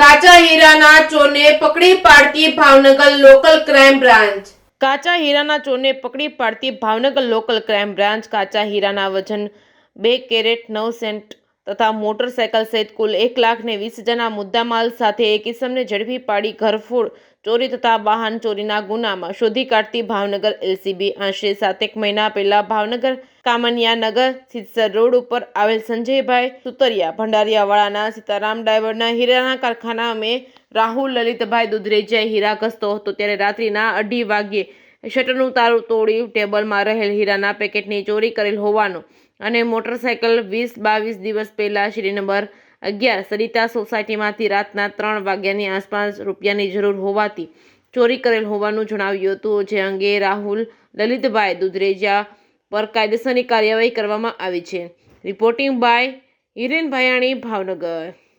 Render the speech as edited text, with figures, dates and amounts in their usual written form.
કાચા હીરાના ચોરને પકડી પાડતી ભાવનગર લોકલ ક્રાઇમ બ્રાન્ચ. કાચા હીરાના ચોરને પકડી પાડતી ભાવનગર લોકલ ક્રાઇમ બ્રાન્ચ. કાચા હીરાના વજન 2 કેરેટ 9 સેન્ટ તથા મોટરસાયકલ સહિત કુલ 1,20,000ના મુદ્દામાલ સાથે એક ઇસમને ઝડપી પાડી ઘરફોડ ચોરી તથા વાહન ચોરીના ગુનામાં શોધી કાઢતી ભાવનગર એલસીબી. આશરે 7 મહિના પહેલા ભાવનગર કામનિયા નગર સિદ્ધસર રોડ ઉપર આવેલ સંજયભાઈ સુતરિયા ભંડારીયાવાળાના સીતારામ ડાયવરના હીરાના કારખાના મેં રાહુલ લલિતભાઈ દુધરેજિયા હીરા ઘસતો હતો ત્યારે રાત્રિના 2:30 વાગ્યે શટરનું તાળું તોડી ટેબલમાં રહેલ હીરાના પેકેટની ચોરી કરેલ હોવાનું અને મોટરસાયકલ 20-22 દિવસ પહેલા શેરી નંબર 11 સરિતા સોસાયટીમાંથી રાતના 3 વાગ્યાની આસપાસ રૂપિયાની જરૂર હોવાથી ચોરી કરેલ હોવાનું જણાવ્યું હતું, જે અંગે રાહુલ લલિતભાઈ દુધરેજિયા પર કાયદેસરની કાર્યવાહી કરવામાં આવી છે. Reporting by Hiren Bhayani, Bhavnagar.